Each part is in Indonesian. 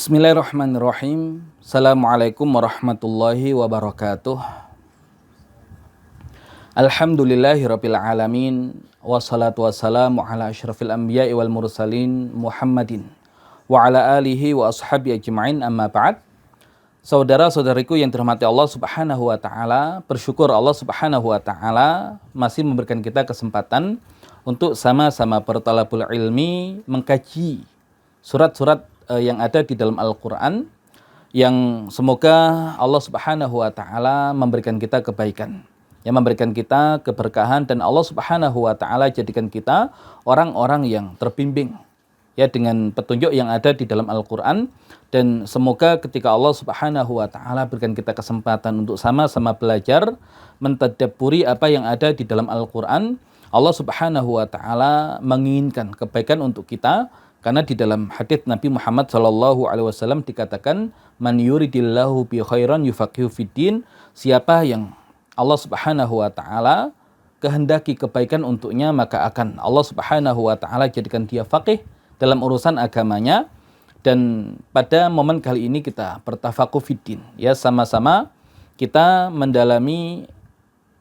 Bismillahirrahmanirrahim. Assalamualaikum warahmatullahi wabarakatuh. Alhamdulillahirabbil alamin wassalatu wassalamu ala asyrafil anbiya'i wal mursalin Muhammadin wa ala alihi wa ashabi ajma'in, amma ba'd. Saudara-saudariku yang dirahmati Allah Subhanahu wa taala, bersyukur Allah Subhanahu wa taala masih memberikan kita kesempatan untuk sama-sama bertalabul ilmi, mengkaji surat-surat yang ada di dalam Al-Quran, yang semoga Allah Subhanahu wa taala memberikan kita kebaikan, yang memberikan kita keberkahan, dan Allah Subhanahu wa taala jadikan kita orang-orang yang terbimbing ya dengan petunjuk yang ada di dalam Al-Quran. Dan semoga ketika Allah Subhanahu wa taala berikan kita kesempatan untuk sama-sama belajar mentadabburi apa yang ada di dalam Al-Quran, Allah Subhanahu wa taala menginginkan kebaikan untuk kita. Karena di dalam hadits Nabi Muhammad SAW dikatakan, man yuridillahu bi khairan yufaqihu fiddin, siapa yang Allah Subhanahu wa taala kehendaki kebaikan untuknya, maka akan Allah Subhanahu wa taala jadikan dia faqih dalam urusan agamanya. Dan pada momen kali ini kita bertafaquh fiddin, ya, sama-sama kita mendalami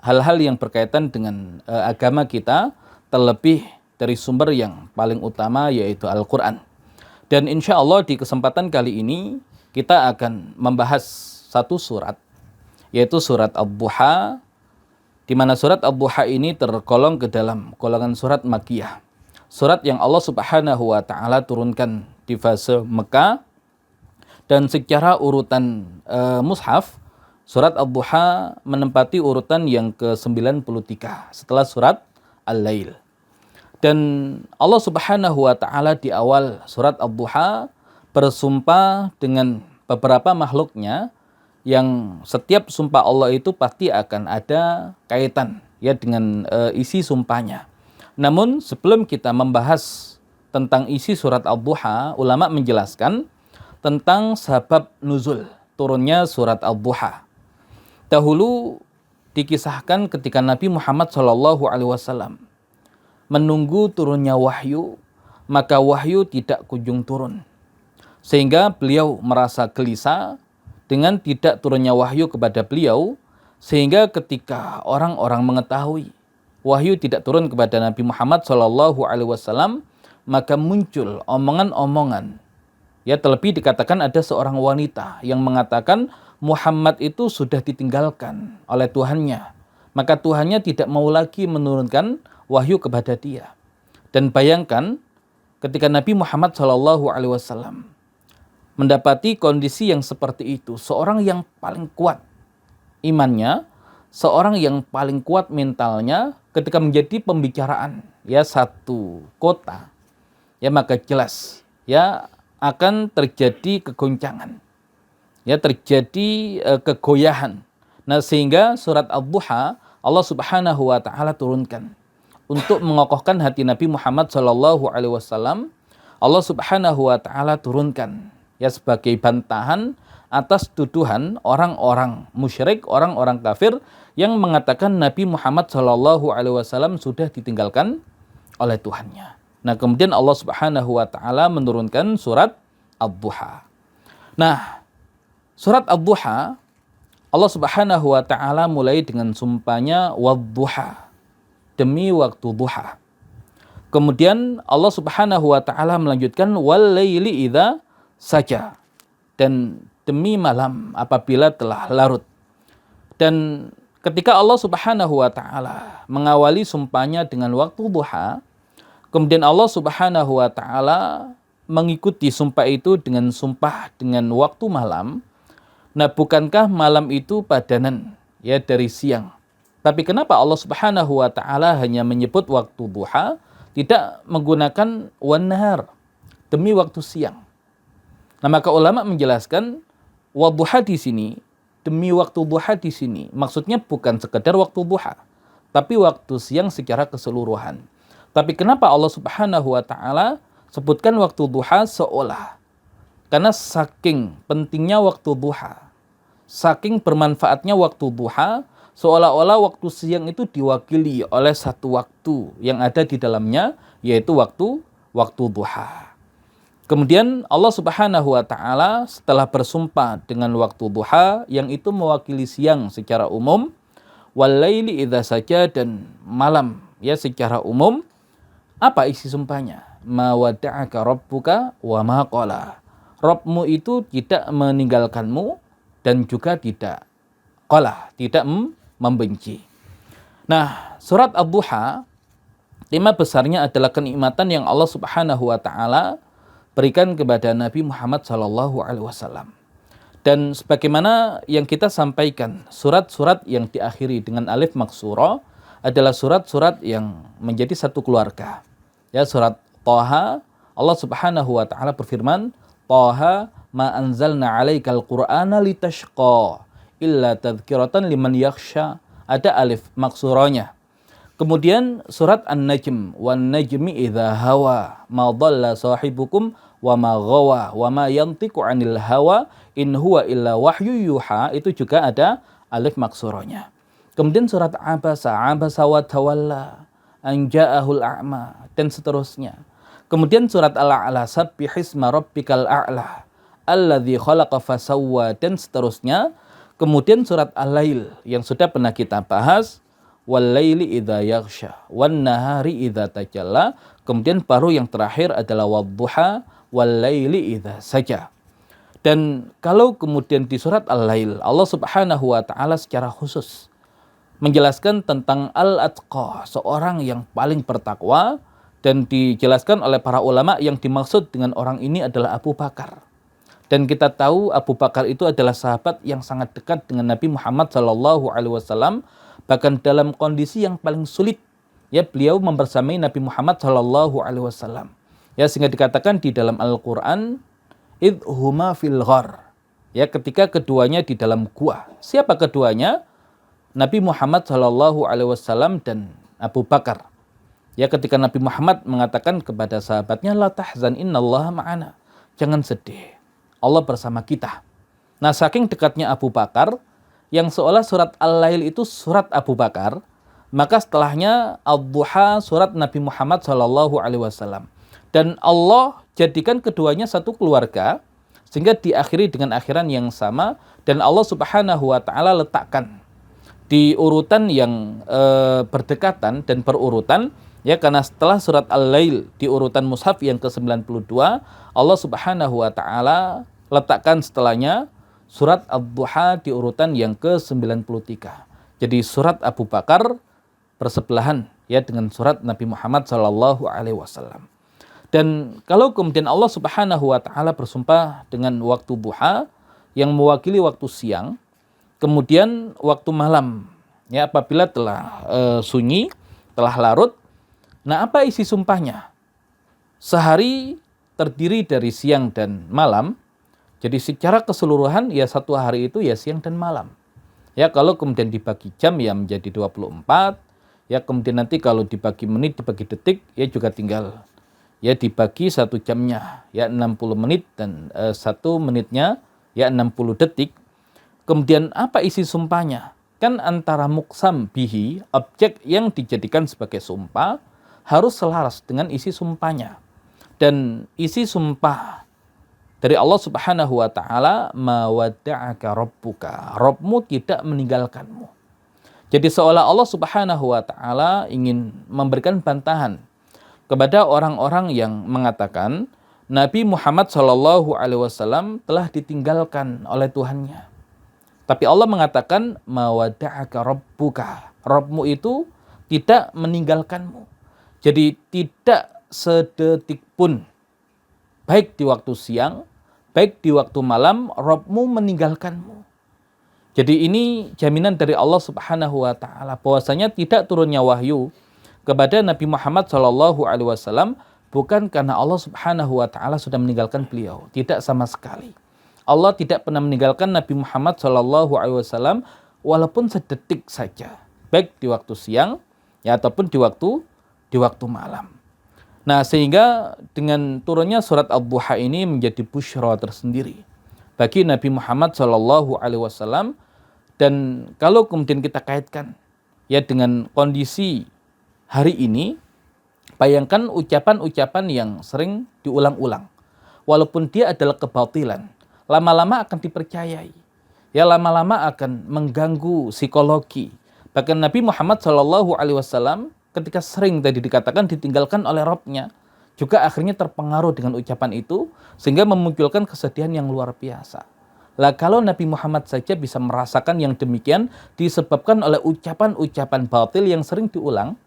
hal-hal yang berkaitan dengan agama kita, terlebih dari sumber yang paling utama, yaitu Al-Quran. Dan insya Allah di kesempatan kali ini kita akan membahas satu surat, yaitu surat Ad-Duha, di mana surat Ad-Duha ini tergolong ke dalam golongan surat Makkiyah, surat yang Allah Subhanahu wa taala turunkan di fase Mekah. Dan secara urutan mushaf, surat Ad-Duha menempati urutan yang ke-93 setelah surat Al-Lail. Dan Allah Subhanahu wa taala di awal surat Ad-Duha bersumpah dengan beberapa makhluknya, yang setiap sumpah Allah itu pasti akan ada kaitan ya dengan isi sumpahnya. Namun sebelum kita membahas tentang isi surat Ad-Duha, ulama menjelaskan tentang sabab nuzul turunnya surat Ad-Duha. Dahulu dikisahkan ketika Nabi Muhammad SAW menunggu turunnya wahyu, maka wahyu tidak kunjung turun. Sehingga beliau merasa gelisah dengan tidak turunnya wahyu kepada beliau, sehingga ketika orang-orang mengetahui wahyu tidak turun kepada Nabi Muhammad SAW, maka muncul omongan-omongan. Ya, terlebih dikatakan ada seorang wanita yang mengatakan Muhammad itu sudah ditinggalkan oleh Tuhannya, maka Tuhannya tidak mau lagi menurunkan wahyu kepada dia. Dan bayangkan ketika Nabi Muhammad SAW mendapati kondisi yang seperti itu, seorang yang paling kuat imannya, seorang yang paling kuat mentalnya, ketika menjadi pembicaraan ya satu kota, ya maka jelas ya akan terjadi kegoncangan, ya terjadi kegoyahan. Nah, sehingga surat Ad-Duha Allah Subhanahu wa taala turunkan untuk mengokohkan hati Nabi Muhammad SAW. Allah Subhanahu wa taala turunkan ya sebagai bantahan atas tuduhan orang-orang musyrik, orang-orang kafir yang mengatakan Nabi Muhammad SAW sudah ditinggalkan oleh Tuhannya. Nah, kemudian Allah Subhanahu wa taala menurunkan surat Ad-Duha. Nah, surat Ad-Duha Allah Subhanahu wa taala mulai dengan sumpahnya wad-duha, demi waktu duha. Kemudian Allah Subhanahu wa taala melanjutkan wal laili idza saja, dan demi malam apabila telah larut. Dan ketika Allah Subhanahu wa taala mengawali sumpahnya dengan waktu duha, kemudian Allah Subhanahu wa taala mengikuti sumpah itu dengan sumpah dengan waktu malam. Nah, bukankah malam itu padanan ya dari siang? Tapi kenapa Allah Subhanahu wa taala hanya menyebut waktu duha, tidak menggunakan wan nahar, demi waktu siang? Nah, maka ulama menjelaskan wadduha di sini, demi waktu duha di sini, maksudnya bukan sekedar waktu duha, tapi waktu siang secara keseluruhan. Tapi kenapa Allah Subhanahu wa taala sebutkan waktu duha seolah? Karena saking pentingnya waktu duha, saking bermanfaatnya waktu duha, seolah-olah waktu siang itu diwakili oleh satu waktu yang ada di dalamnya, yaitu waktu duha. Kemudian Allah Subhanahu wa taala setelah bersumpah dengan waktu duha yang itu mewakili siang secara umum, walaili idza saja, dan malam ya secara umum, apa isi sumpahnya? Ma wadda'aka rabbuka wa ma qala. Rabbmu itu tidak meninggalkanmu dan juga tidak qala, tidak membenci. Nah, surat Ad-Duha, tema besarnya adalah kenikmatan yang Allah Subhanahu wa taala berikan kepada Nabi Muhammad sallallahu alaihi wasallam. Dan sebagaimana yang kita sampaikan, surat-surat yang diakhiri dengan alif maksura adalah surat-surat yang menjadi satu keluarga. Ya, surat Thaha, Allah Subhanahu wa taala berfirman, "Thaha ma anzalna 'alaikal Qur'ana litashqa illa tadhkiratan liman yakhsha." Ada alif maksuranya. Kemudian surat An-Najm, wan najmi idza hawa ma dhalla sahibukum wa ma ghawa wa ma yantiqu 'anil hawa in huwa illa wahyu yuha, itu juga ada alif maksuranya. Kemudian surat Abasa, abasa wa tawalla an ja'ahul a'ma, dan seterusnya. Kemudian surat Al-A'la, sabbihisma rabbikal a'la alladzi khalaqa fasawwa, dan seterusnya. Kemudian surat Al-Lail yang sudah pernah kita bahas, wal-laili idza yaghsha wan nahari idza tajalla. Kemudian baru yang terakhir adalah wadduha wal-laili idza saja. Dan kalau kemudian di surat Al-Lail, Allah Subhanahu wa taala secara khusus menjelaskan tentang al-atqa, seorang yang paling bertakwa, dan dijelaskan oleh para ulama yang dimaksud dengan orang ini adalah Abu Bakar. Dan kita tahu Abu Bakar itu adalah sahabat yang sangat dekat dengan Nabi Muhammad SAW, bahkan dalam kondisi yang paling sulit, ya, beliau membersamai Nabi Muhammad SAW. Ya, sehingga dikatakan di dalam Al-Quran, idhuma fil ghar, ya, ketika keduanya di dalam gua. Siapa keduanya? Nabi Muhammad SAW dan Abu Bakar. Ya, ketika Nabi Muhammad mengatakan kepada sahabatnya, la tahzan innallaha ma'ana, jangan sedih, Allah bersama kita. Nah, saking dekatnya Abu Bakar, yang seolah surat Al-Lail itu surat Abu Bakar, maka setelahnya Ad-Duha surat Nabi Muhammad SAW. Dan Allah jadikan keduanya satu keluarga, sehingga diakhiri dengan akhiran yang sama, dan Allah Subhanahu wa taala letakkan di urutan yang berdekatan dan berurutan, ya, karena setelah surat Al-Lail di urutan mushaf yang ke-92, Allah Subhanahu wa taala letakkan setelahnya surat Ad-Duha di urutan yang ke-93. Jadi surat Abu Bakar bersebelahan, ya, dengan surat Nabi Muhammad SAW. Dan kalau kemudian Allah Subhanahu wa taala bersumpah dengan waktu duha yang mewakili waktu siang, kemudian waktu malam, ya, apabila telah sunyi, telah larut. Nah, apa isi sumpahnya? Sehari terdiri dari siang dan malam. Jadi secara keseluruhan ya satu hari itu ya siang dan malam. Ya, kalau kemudian dibagi jam ya menjadi 24. Ya, kemudian nanti kalau dibagi menit, dibagi detik, ya juga tinggal ya dibagi satu jamnya ya 60 menit dan satu menitnya ya 60 detik. Kemudian apa isi sumpahnya? Kan antara muqsam bihi, objek yang dijadikan sebagai sumpah, harus selaras dengan isi sumpahnya. Dan isi sumpah dari Allah Subhanahu wa taala, ma wadda'aka rabbuka, Rabbmu tidak meninggalkanmu. Jadi seolah Allah Subhanahu wa taala ingin memberikan bantahan kepada orang-orang yang mengatakan Nabi Muhammad SAW telah ditinggalkan oleh Tuhannya. Tapi Allah mengatakan, ma wadda'aka rabbuka, Rabbmu itu tidak meninggalkanmu. Jadi tidak sedetik pun, baik di waktu siang, baik di waktu malam, Rabbmu meninggalkanmu. Jadi ini jaminan dari Allah Subhanahu wa taala bahwasanya tidak turunnya wahyu kepada Nabi Muhammad SAW bukan karena Allah Subhanahu wa taala sudah meninggalkan beliau, tidak sama sekali. Allah tidak pernah meninggalkan Nabi Muhammad SAW walaupun sedetik saja, baik di waktu siang ya ataupun di waktu malam. Nah, sehingga dengan turunnya surat Ad-Duha ini menjadi busyra tersendiri bagi Nabi Muhammad SAW. Dan kalau kemudian kita kaitkan ya dengan kondisi hari ini, bayangkan ucapan-ucapan yang sering diulang-ulang. walaupun dia adalah kebatilan, lama-lama akan dipercayai. Ya, lama-lama akan mengganggu psikologi. Bahkan Nabi Muhammad SAW ketika sering tadi dikatakan ditinggalkan oleh Rabbnya, juga akhirnya terpengaruh dengan ucapan itu, sehingga memunculkan kesedihan yang luar biasa. Lah kalau Nabi Muhammad saja bisa merasakan yang demikian disebabkan oleh ucapan-ucapan batil yang sering diulang,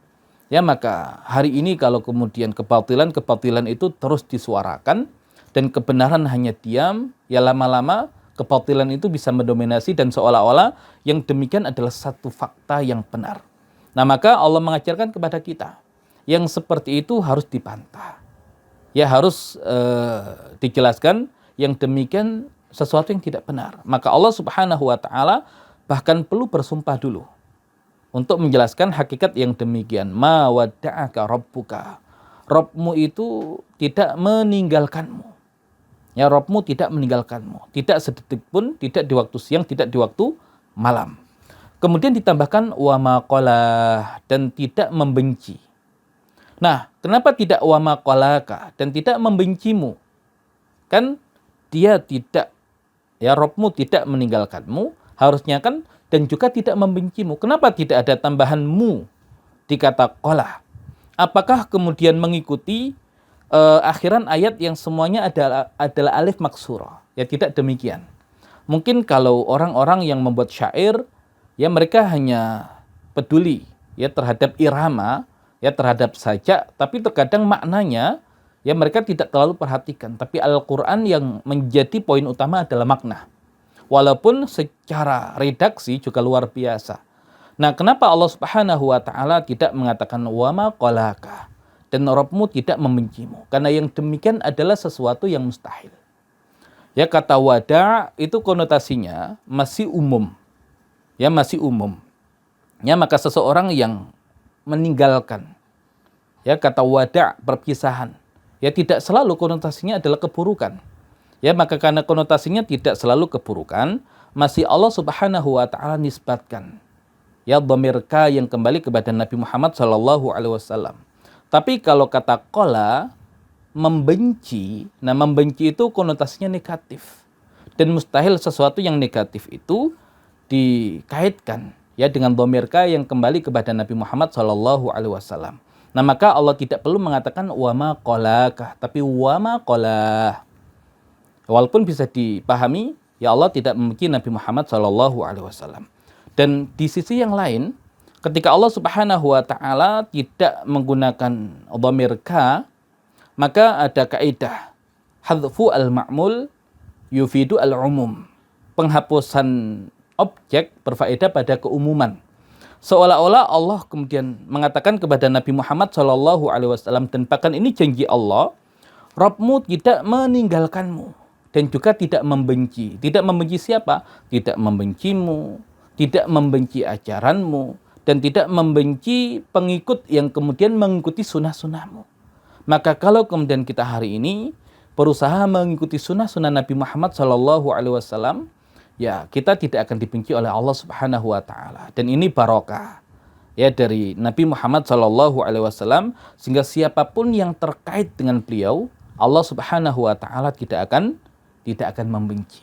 ya maka hari ini kalau kemudian kebatilan itu terus disuarakan dan kebenaran hanya diam, ya lama-lama kebatilan itu bisa mendominasi dan seolah-olah yang demikian adalah satu fakta yang benar. Nah maka Allah mengajarkan kepada kita, yang seperti itu harus dibantah. Ya harus dijelaskan yang demikian sesuatu yang tidak benar. Maka Allah Subhanahu wa taala bahkan perlu bersumpah dulu untuk menjelaskan hakikat yang demikian. Ma wadda'aka rabbuka. Rabbmu itu tidak meninggalkanmu. Ya, Rabbmu tidak meninggalkanmu. Tidak sedetik pun, tidak di waktu siang, tidak di waktu malam. Kemudian ditambahkan wa ma qala, dan tidak membenci. Nah, kenapa tidak wa ma qalaka dan tidak membencimu? Kan dia tidak, ya Rabbmu tidak meninggalkanmu, harusnya kan, dan juga tidak membencimu. Kenapa tidak ada tambahan mu di kata qala? Apakah kemudian mengikuti akhiran ayat yang semuanya adalah alif maksurah? Ya tidak demikian. Mungkin kalau orang-orang yang membuat syair, ya mereka hanya peduli ya terhadap irama, ya terhadap sajak, tapi terkadang maknanya ya mereka tidak terlalu perhatikan. Tapi Al-Quran yang menjadi poin utama adalah makna. Walaupun secara redaksi juga luar biasa. Nah, kenapa Allah Subhanahu wa taala tidak mengatakan wa ma qalaka dan Rabbmu tidak membencimu? Karena yang demikian adalah sesuatu yang mustahil. Ya, kata wada itu konotasinya masih umum. Ya, masih umum. Ya, maka seseorang yang meninggalkan, ya kata wada perpisahan, ya tidak selalu konotasinya adalah keburukan. Ya, maka karena konotasinya tidak selalu keburukan, masih Allah Subhanahu wa taala nisbatkan ya dhamir ka yang kembali kepada Nabi Muhammad SAW. Tapi kalau kata qala membenci, nah membenci itu konotasinya negatif. Dan mustahil sesuatu yang negatif itu dikaitkan ya dengan dhamir ka yang kembali kepada Nabi Muhammad SAW. Nah, maka Allah tidak perlu mengatakan wa ma qalaka, tapi wa ma qala. Walaupun bisa dipahami, ya Allah tidak membenci Nabi Muhammad SAW. Dan di sisi yang lain, ketika Allah Subhanahu wa taala tidak menggunakan dhamir ka, maka ada kaidah hadzfu al-ma'mul yufidu al-umum. Penghapusan objek berfaedah pada keumuman. Seolah-olah Allah kemudian mengatakan kepada Nabi Muhammad SAW, dan bahkan ini janji Allah, Rabbmu tidak meninggalkanmu dan juga tidak membenci. Tidak membenci siapa? Tidak membencimu, tidak membenci ajaranmu, dan tidak membenci pengikut yang kemudian mengikuti sunnah-sunnahmu. Maka kalau kemudian kita hari ini berusaha mengikuti sunnah-sunnah Nabi Muhammad SAW, ya kita tidak akan dibenci oleh Allah Subhanahu wa taala. Dan ini barokah ya dari Nabi Muhammad SAW, sehingga siapapun yang terkait dengan beliau, Allah Subhanahu wa taala tidak akan membenci.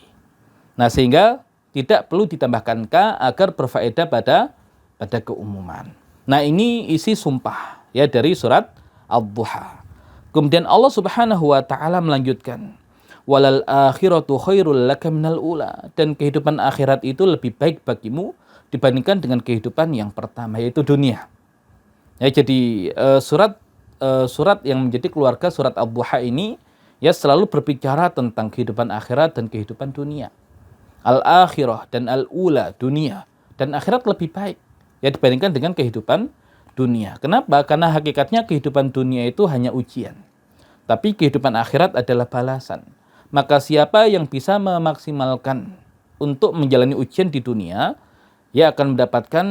Nah, sehingga tidak perlu ditambahkan ka agar berfaedah pada keumuman. Nah, ini isi sumpah ya dari surat Ad-Duha. Kemudian Allah Subhanahu wa taala melanjutkan, walal akhiratu khairul laka minal ula, dan kehidupan akhirat itu lebih baik bagimu dibandingkan dengan kehidupan yang pertama, yaitu dunia. Ya, jadi surat yang menjadi keluarga surat Ad-Duha ini ya selalu berbicara tentang kehidupan akhirat dan kehidupan dunia. Al-akhirah dan al-ula, dunia dan akhirat lebih baik ya dibandingkan dengan kehidupan dunia. Kenapa? Karena hakikatnya kehidupan dunia itu hanya ujian. Tapi kehidupan akhirat adalah balasan. Maka siapa yang bisa memaksimalkan untuk menjalani ujian di dunia, ya akan mendapatkan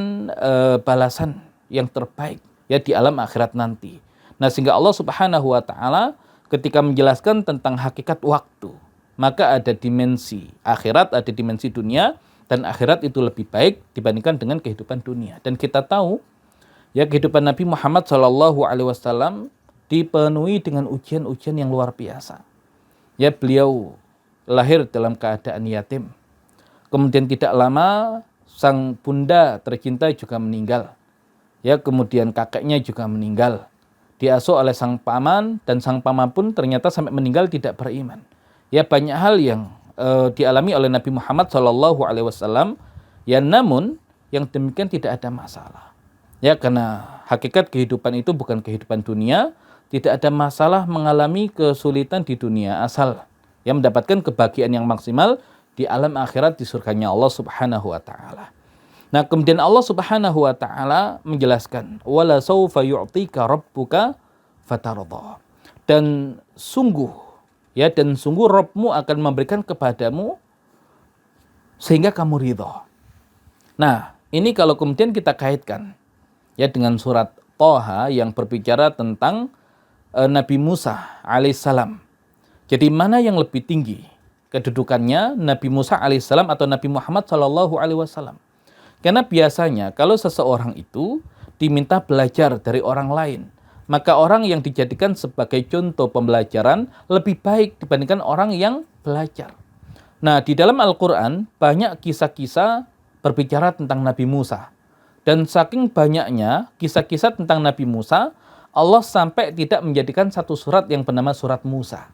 balasan yang terbaik ya di alam akhirat nanti. Nah, sehingga Allah Subhanahu wa taala ketika menjelaskan tentang hakikat waktu, maka ada dimensi akhirat, ada dimensi dunia, dan akhirat itu lebih baik dibandingkan dengan kehidupan dunia. Dan kita tahu ya kehidupan Nabi Muhammad SAW dipenuhi dengan ujian-ujian yang luar biasa. ya beliau lahir dalam keadaan yatim. Kemudian tidak lama sang bunda tercinta juga meninggal. Ya, kemudian kakeknya juga meninggal. Diasuh oleh sang paman dan sang paman pun ternyata sampai meninggal tidak beriman. Ya, banyak hal yang dialami oleh Nabi Muhammad SAW. Ya, namun yang demikian tidak ada masalah. Ya, karena hakikat kehidupan itu bukan kehidupan dunia, tidak ada masalah mengalami kesulitan di dunia asal yang mendapatkan kebahagiaan yang maksimal di alam akhirat di surganya Allah Subhanahu wa taala. Nah, kemudian Allah Subhanahu wa taala menjelaskan, "Wala saufa yu'tika rabbuka fatardha." Dan sungguh Rabbmu akan memberikan kepadamu sehingga kamu ridha. Nah, ini kalau kemudian kita kaitkan ya dengan surat Thaha yang berbicara tentang Nabi Musa alaihissalam. Jadi mana yang lebih tinggi kedudukannya, Nabi Musa alaihissalam atau Nabi Muhammad sallallahu alaihi wasallam? Karena biasanya kalau seseorang itu diminta belajar dari orang lain, maka orang yang dijadikan sebagai contoh pembelajaran lebih baik dibandingkan orang yang belajar. Nah, di dalam Al-Quran banyak kisah-kisah berbicara tentang Nabi Musa. Dan saking banyaknya kisah-kisah tentang Nabi Musa, Allah sampai tidak menjadikan satu surat yang bernama surat Musa.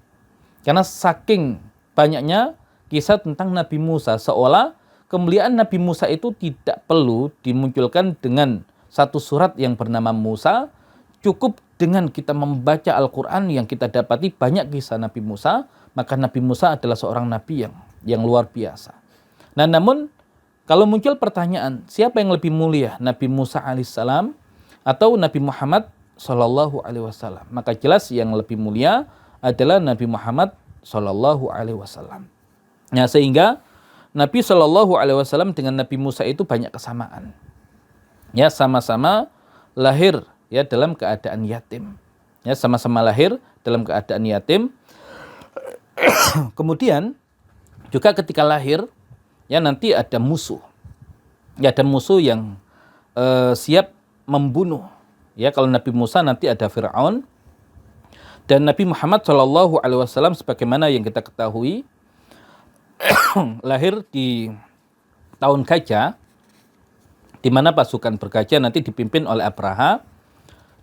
Karena saking banyaknya kisah tentang Nabi Musa, seolah kemuliaan Nabi Musa itu tidak perlu dimunculkan dengan satu surat yang bernama Musa. Cukup dengan kita membaca Al-Quran yang kita dapati banyak kisah Nabi Musa, maka Nabi Musa adalah seorang Nabi yang luar biasa. Nah, namun kalau muncul pertanyaan, siapa yang lebih mulia, Nabi Musa alaihissalam atau Nabi Muhammad sallallahu alaihi wasallam? Maka jelas yang lebih mulia adalah Nabi Muhammad sallallahu alaihi wasallam. Nah, sehingga Nabi Shallallahu Alaihi Wasallam dengan Nabi Musa itu banyak kesamaan. Ya, sama-sama lahir ya dalam keadaan yatim. Ya, sama-sama lahir dalam keadaan yatim. Kemudian juga ketika lahir ya nanti ada musuh. Ya, ada musuh yang siap membunuh. Ya, kalau Nabi Musa nanti ada Fir'aun dan Nabi Muhammad Shallallahu Alaihi Wasallam sebagaimana yang kita ketahui lahir di tahun gajah, di mana pasukan bergajah nanti dipimpin oleh Abraha,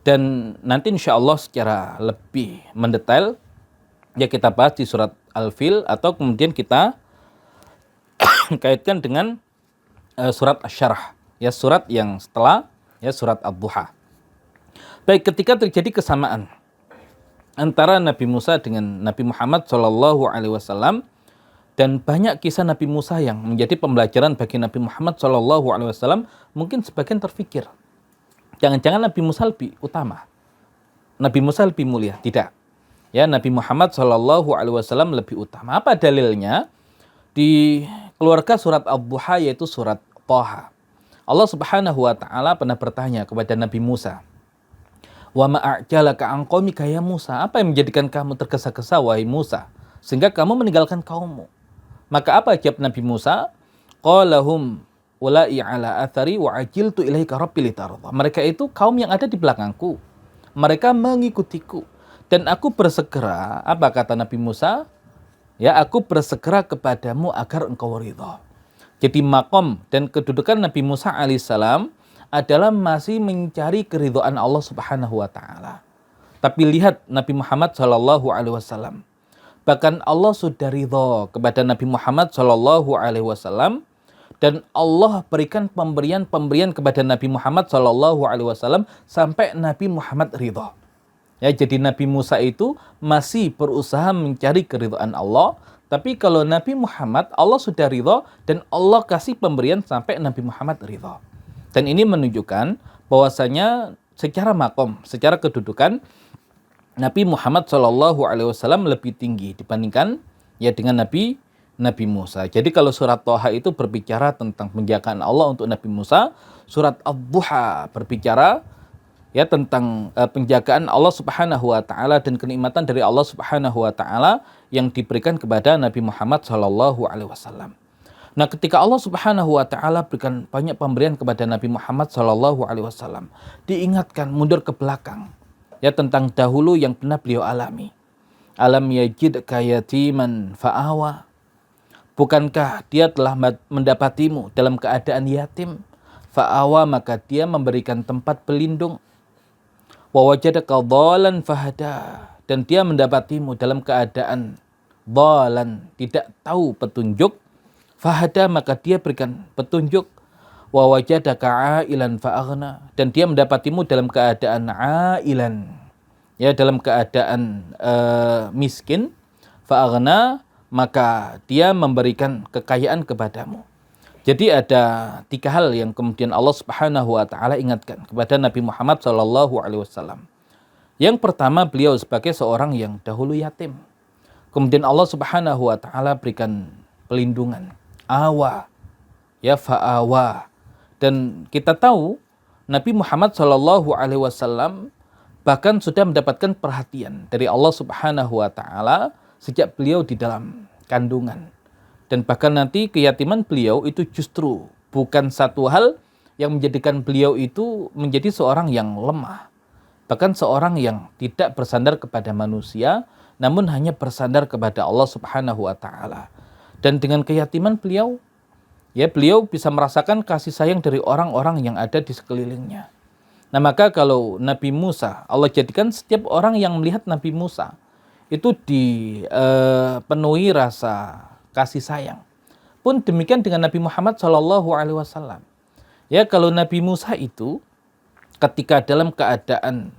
dan nanti insya Allah secara lebih mendetail ya kita bahas di surat Al-Fil atau kemudian kita kaitkan dengan surat Asy-Syarah, ya surat yang setelah ya surat Ad-Duha. Baik, ketika terjadi kesamaan antara Nabi Musa dengan Nabi Muhammad SAW, dan banyak kisah Nabi Musa yang menjadi pembelajaran bagi Nabi Muhammad SAW, mungkin sebagian terfikir, jangan-jangan Nabi Musa lebih utama, Nabi Musa lebih mulia. Tidak. Ya, Nabi Muhammad SAW lebih utama. Apa dalilnya? Di keluarga surat Ad-Duha yaitu surat Thaha. Allah Subhanahu wa taala pernah bertanya kepada Nabi Musa, "Wa ma a'jalaka an qaumika ya Musa?" Apa yang menjadikan kamu tergesa-gesa wahai Musa sehingga kamu meninggalkan kaummu? Maka apa jawab Nabi Musa? Qalahum ulai ala athari wa ajiltu ilaika rabbi litardha. Mereka itu kaum yang ada di belakangku. Mereka mengikutiku dan aku bersegera, apa kata Nabi Musa? Ya, aku bersegera kepadamu agar engkau ridha. Jadi makom dan kedudukan Nabi Musa alaihissalam adalah masih mencari keridhaan Allah Subhanahu wa taala. Tapi lihat Nabi Muhammad sallallahu alaihi wasallam. Bahkan Allah sudah ridha kepada Nabi Muhammad sallallahu alaihi wasallam dan Allah berikan pemberian kepada Nabi Muhammad sallallahu alaihi wasallam sampai Nabi Muhammad ridha. Ya, jadi Nabi Musa itu masih berusaha mencari keridhaan Allah, tapi kalau Nabi Muhammad Allah sudah ridha dan Allah kasih pemberian sampai Nabi Muhammad ridha. Dan ini menunjukkan bahwasanya secara makom, secara kedudukan Nabi Muhammad SAW lebih tinggi dibandingkan ya dengan Nabi Musa. Jadi kalau surat Thaha itu berbicara tentang penjagaan Allah untuk Nabi Musa, surat Ad-Duha berbicara ya tentang penjagaan Allah Subhanahu wa taala dan kenikmatan dari Allah Subhanahu wa taala yang diberikan kepada Nabi Muhammad SAW. Nah, ketika Allah Subhanahu wa taala berikan banyak pemberian kepada Nabi Muhammad SAW, diingatkan mundur ke belakang ya tentang dahulu yang pernah beliau alami. Alam yajidka yatiman fa'awa. Bukankah dia telah mendapatimu dalam keadaan yatim? Fa'awa, maka dia memberikan tempat berlindung. Wa wajadaka dhalan fahada, dan dia mendapatimu dalam keadaan dhalan, tidak tahu petunjuk. Fahada, maka dia berikan petunjuk. Wa wajadaka ailan fa'aghna, dan dia mendapatimu dalam keadaan ailan, ya dalam keadaan miskin. Fa'aghna, maka dia memberikan kekayaan kepadamu. Jadi ada 3 hal yang kemudian Allah Subhanahu wa taala ingatkan kepada Nabi Muhammad sallallahu alaihi wasallam. Yang pertama, beliau sebagai seorang yang dahulu yatim. Kemudian Allah Subhanahu wa taala berikan pelindungan. Awa, ya fa'awa. Dan kita tahu Nabi Muhammad sallallahu alaihi wasallam bahkan sudah mendapatkan perhatian dari Allah Subhanahu wa taala sejak beliau di dalam kandungan. Dan bahkan nanti keyatiman beliau itu justru bukan satu hal yang menjadikan beliau itu menjadi seorang yang lemah. Bahkan seorang yang tidak bersandar kepada manusia, namun hanya bersandar kepada Allah Subhanahu wa taala. Dan dengan keyatiman beliau, ya beliau bisa merasakan kasih sayang dari orang-orang yang ada di sekelilingnya. Nah, maka kalau Nabi Musa, Allah jadikan setiap orang yang melihat Nabi Musa itu dipenuhi rasa kasih sayang. Pun demikian dengan Nabi Muhammad SAW. Ya, kalau Nabi Musa itu ketika dalam keadaan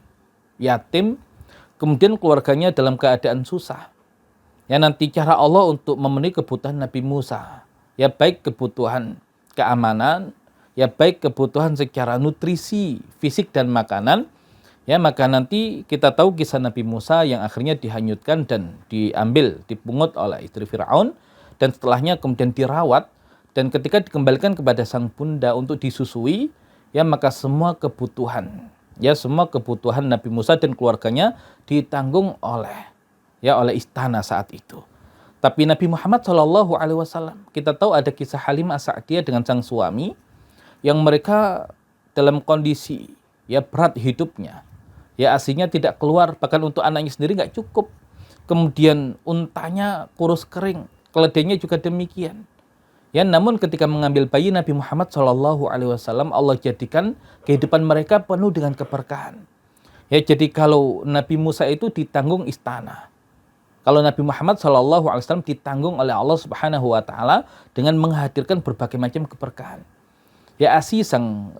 yatim, kemudian keluarganya dalam keadaan susah. Ya, nanti cara Allah untuk memenuhi kebutuhan Nabi Musa, ya baik kebutuhan keamanan, ya baik kebutuhan secara nutrisi, fisik dan makanan, ya maka nanti kita tahu kisah Nabi Musa yang akhirnya dihanyutkan dan dipungut oleh istri Firaun, dan setelahnya kemudian dirawat, dan ketika dikembalikan kepada sang bunda untuk disusui, ya maka semua kebutuhan Nabi Musa dan keluarganya ditanggung oleh istana saat itu. Tapi Nabi Muhammad SAW, kita tahu ada kisah Halimah Sa'diyah dengan sang suami yang mereka dalam kondisi ya berat hidupnya, ya asinya tidak keluar, bahkan untuk anaknya sendiri nggak cukup. Kemudian untanya kurus kering, keledainya juga demikian. Ya, namun ketika mengambil bayi Nabi Muhammad SAW, Allah jadikan kehidupan mereka penuh dengan keberkahan. Ya, jadi kalau Nabi Musa itu ditanggung istana, kalau Nabi Muhammad SAW ditanggung oleh Allah Subhanahu wa taala dengan menghadirkan berbagai macam keberkahan. Ya, Asi sang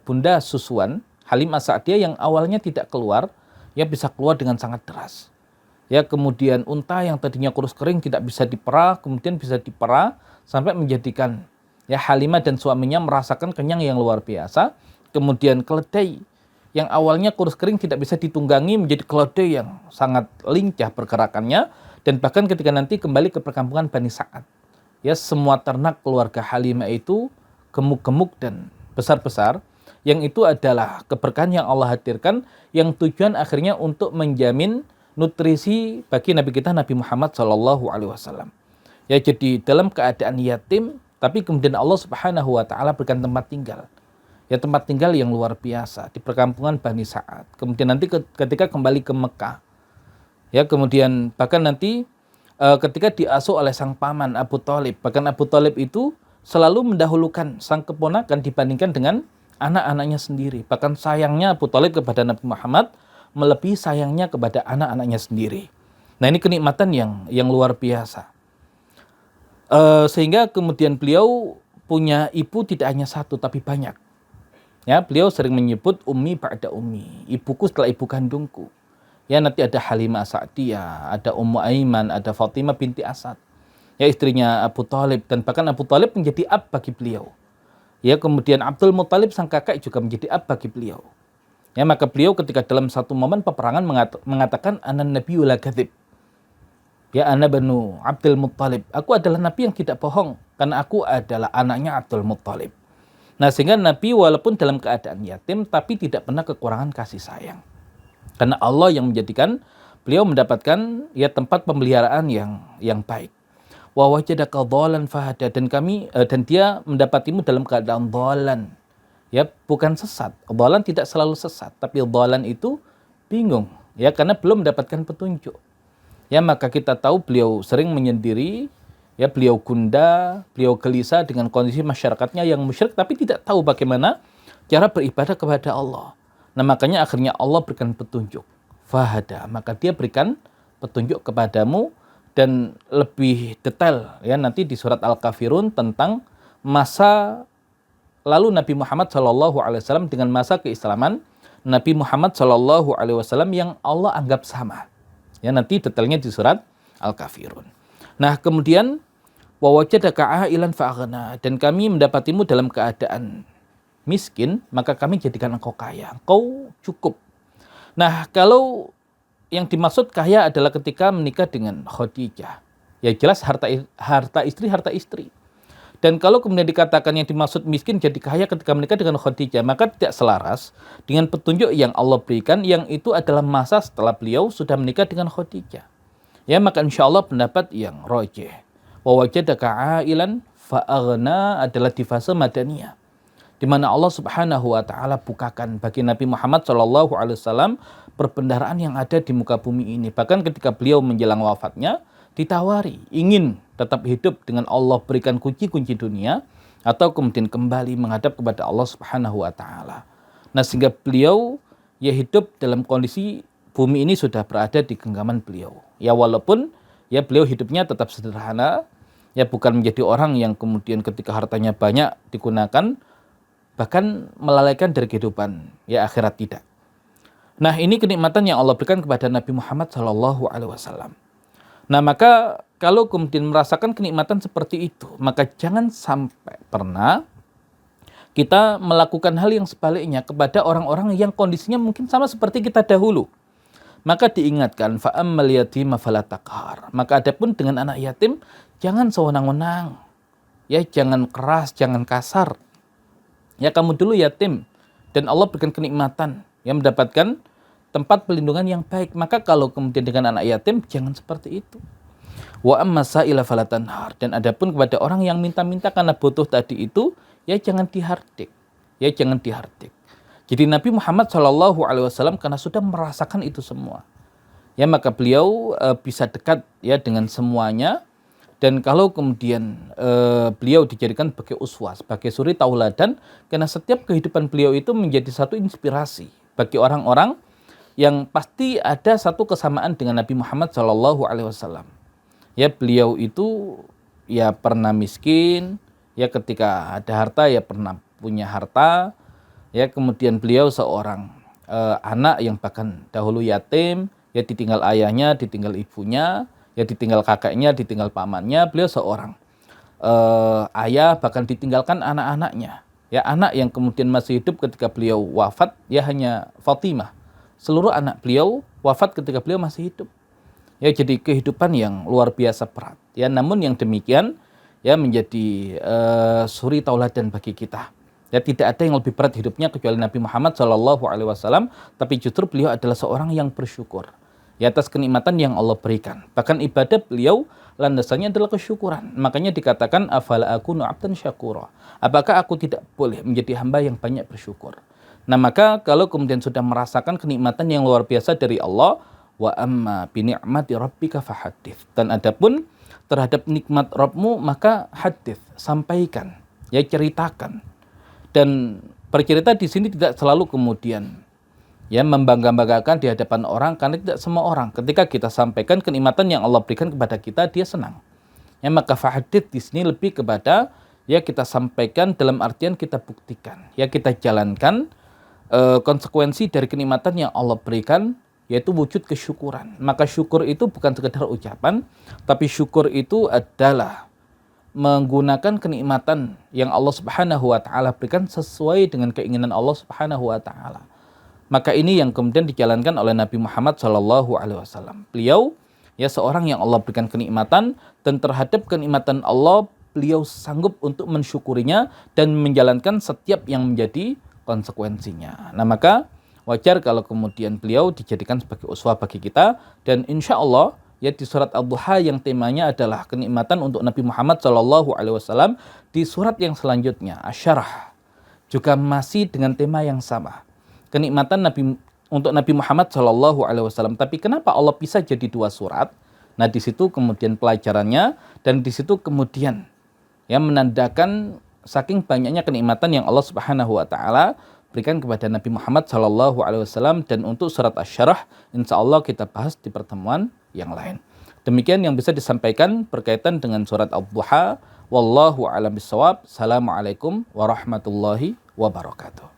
bunda susuan Halimah Sa'diyah yang awalnya tidak keluar, ya bisa keluar dengan sangat deras. Ya, kemudian unta yang tadinya kurus kering tidak bisa dipera, kemudian bisa dipera sampai menjadikan ya Halimah dan suaminya merasakan kenyang yang luar biasa. Kemudian keledai yang awalnya kurus kering tidak bisa ditunggangi menjadi keledai yang sangat lincah pergerakannya, dan bahkan ketika nanti kembali ke perkampungan Bani Sa'ad, ya semua ternak keluarga Halimah itu gemuk-gemuk dan besar-besar, yang itu adalah keberkahan yang Allah hadirkan yang tujuan akhirnya untuk menjamin nutrisi bagi Nabi kita Nabi Muhammad SAW. Ya, jadi dalam keadaan yatim, tapi kemudian Allah Subhanahu wa taala berikan tempat tinggal. Ya, tempat tinggal yang luar biasa di perkampungan Bani Sa'ad. Kemudian nanti ketika kembali ke Mekah, ya kemudian bahkan nanti ketika diasuh oleh sang paman Abu Thalib, bahkan Abu Thalib itu selalu mendahulukan sang keponakan dibandingkan dengan anak-anaknya sendiri. Bahkan sayangnya Abu Thalib kepada Nabi Muhammad melebihi sayangnya kepada anak-anaknya sendiri. Nah, ini kenikmatan yang luar biasa. Sehingga kemudian beliau punya ibu tidak hanya satu tapi banyak. Ya, beliau sering menyebut ummi ba'da ummi, ibuku setelah ibu kandungku. Ya, nanti ada Halimah Sa'diyah, ada Ummu Aiman, ada Fatimah binti Asad, ya istrinya Abu Thalib, dan bahkan Abu Thalib menjadi ab bagi beliau. Ya, kemudian Abdul Muttalib sang kakak juga menjadi ab bagi beliau. Ya, maka beliau ketika dalam satu momen peperangan mengatakan anan nabiyyu la kadzib. Ya, ana banu Abdul Muttalib. Aku adalah nabi yang tidak bohong karena aku adalah anaknya Abdul Muttalib. Nah, sehingga Nabi walaupun dalam keadaan yatim tapi tidak pernah kekurangan kasih sayang. Karena Allah yang menjadikan beliau mendapatkan ya tempat pemeliharaan yang baik. Wa wajadaka dhalan fahada, dan dia mendapatimu dalam keadaan dhalan. Ya, bukan sesat. Dhalan tidak selalu sesat, tapi dhalan itu bingung, ya karena belum mendapatkan petunjuk. Ya, maka kita tahu beliau sering menyendiri, ya beliau gundah, beliau gelisah dengan kondisi masyarakatnya yang musyrik tapi tidak tahu bagaimana cara beribadah kepada Allah. Nah, makanya akhirnya Allah berikan petunjuk. Fahada, maka dia berikan petunjuk kepadamu, dan lebih detail ya nanti di surat Al-Kafirun tentang masa lalu Nabi Muhammad SAW dengan masa keislaman Nabi Muhammad SAW yang Allah anggap sama. Ya, nanti detailnya di surat Al-Kafirun. Nah, kemudian wa wajadaka ailan fa'aghna, dan kami mendapatimu dalam keadaan miskin, maka kami jadikan engkau kaya. Engkau cukup. Nah, kalau yang dimaksud kaya adalah ketika menikah dengan Khadijah, ya jelas harta istri. Dan kalau kemudian dikatakan yang dimaksud miskin jadi kaya ketika menikah dengan Khadijah, maka tidak selaras dengan petunjuk yang Allah berikan, yang itu adalah masa setelah beliau sudah menikah dengan Khadijah. Ya, maka insya Allah pendapat yang rajih, wa wajadaka ailan fa'aghna adalah di fase Madaniyah, di mana Allah Subhanahu wa taala bukakan bagi Nabi Muhammad SAW perbendaharaan yang ada di muka bumi ini. Bahkan ketika beliau menjelang wafatnya ditawari ingin tetap hidup dengan Allah berikan kunci-kunci dunia, atau kemudian kembali menghadap kepada Allah Subhanahu wa taala. Nah, sehingga beliau ya hidup dalam kondisi bumi ini sudah berada di genggaman beliau. Ya, walaupun ya beliau hidupnya tetap sederhana, ya bukan menjadi orang yang kemudian ketika hartanya banyak digunakan bahkan melalaikan dari kehidupan ya akhirat, tidak. Nah, ini kenikmatan yang Allah berikan kepada Nabi Muhammad SAW. Nah, maka kalau kemudian merasakan kenikmatan seperti itu, maka jangan sampai pernah kita melakukan hal yang sebaliknya kepada orang-orang yang kondisinya mungkin sama seperti kita dahulu. Maka diingatkan, fa'ammal yatima fala taqhar. Maka adapun dengan anak yatim, jangan sewenang-wenang. Ya, jangan keras, jangan kasar. Ya, kamu dulu yatim dan Allah berikan kenikmatan yang mendapatkan tempat pelindungan yang baik. Maka kalau kemudian dengan anak yatim, jangan seperti itu. Wa amma sa'ila fala tanhar, dan adapun kepada orang yang minta-minta karena butuh tadi itu, ya jangan dihardik. Ya jangan dihardik. Jadi Nabi Muhammad SAW karena sudah merasakan itu semua, ya maka beliau bisa dekat ya dengan semuanya. Dan kalau kemudian beliau dijadikan sebagai uswah, sebagai suri tauladan, karena setiap kehidupan beliau itu menjadi satu inspirasi bagi orang-orang yang pasti ada satu kesamaan dengan Nabi Muhammad SAW. Ya, beliau itu ya pernah miskin, ya ketika ada harta ya pernah punya harta, ya kemudian beliau seorang anak yang bahkan dahulu yatim, ya ditinggal ayahnya, ditinggal ibunya, ya ditinggal kakeknya, ditinggal pamannya. Beliau seorang ayah, bahkan ditinggalkan anak-anaknya. Ya, anak yang kemudian masih hidup ketika beliau wafat ya hanya Fatimah. Seluruh anak beliau wafat ketika beliau masih hidup. Ya, jadi kehidupan yang luar biasa berat. Ya, namun yang demikian ya menjadi suri tauladan bagi kita. Ya, tidak ada yang lebih berat hidupnya kecuali Nabi Muhammad SAW, tapi justru beliau adalah seorang yang bersyukur ya atas kenikmatan yang Allah berikan. Bahkan ibadah beliau landasannya adalah kesyukuran. Makanya dikatakan afala akunu abdan syakura. Apakah aku tidak boleh menjadi hamba yang banyak bersyukur? Nah, maka kalau kemudian sudah merasakan kenikmatan yang luar biasa dari Allah, wa amma bi ni'mati rabbika fahadits, dan adapun terhadap nikmat Rabbmu maka hadits, sampaikan, ya ceritakan. Dan bercerita di sini tidak selalu kemudian ya membangga-banggakan di hadapan orang, karena tidak semua orang ketika kita sampaikan kenikmatan yang Allah berikan kepada kita dia senang. Ya, maka fahadits di sini lebih kepada ya kita sampaikan dalam artian kita buktikan, ya kita jalankan konsekuensi dari kenikmatan yang Allah berikan, yaitu wujud kesyukuran. Maka syukur itu bukan sekedar ucapan, tapi syukur itu adalah menggunakan kenikmatan yang Allah Subhanahu wa taala berikan sesuai dengan keinginan Allah Subhanahu wa taala. Maka ini yang kemudian dijalankan oleh Nabi Muhammad SAW. Beliau ya seorang yang Allah berikan kenikmatan, dan terhadap kenikmatan Allah beliau sanggup untuk mensyukurinya dan menjalankan setiap yang menjadi konsekuensinya. Nah, maka wajar kalau kemudian beliau dijadikan sebagai uswah bagi kita. Dan insya Allah ya di surat Ad-Duha yang temanya adalah kenikmatan untuk Nabi Muhammad SAW, di surat yang selanjutnya Asy-Syarah juga masih dengan tema yang sama, kenikmatan untuk Nabi Muhammad SAW. Tapi kenapa Allah pisah jadi dua surat? Nah, di situ kemudian pelajarannya, dan di situ kemudian ya menandakan saking banyaknya kenikmatan yang Allah Subhanahu wa taala berikan kepada Nabi Muhammad sallallahu alaihi wasallam. Dan untuk surat Asy-Syarah insyaallah kita bahas di pertemuan yang lain. Demikian yang bisa disampaikan berkaitan dengan surat Ad-Duha. Wallahu a'lam bishawab. Assalamualaikum warahmatullahi wabarakatuh.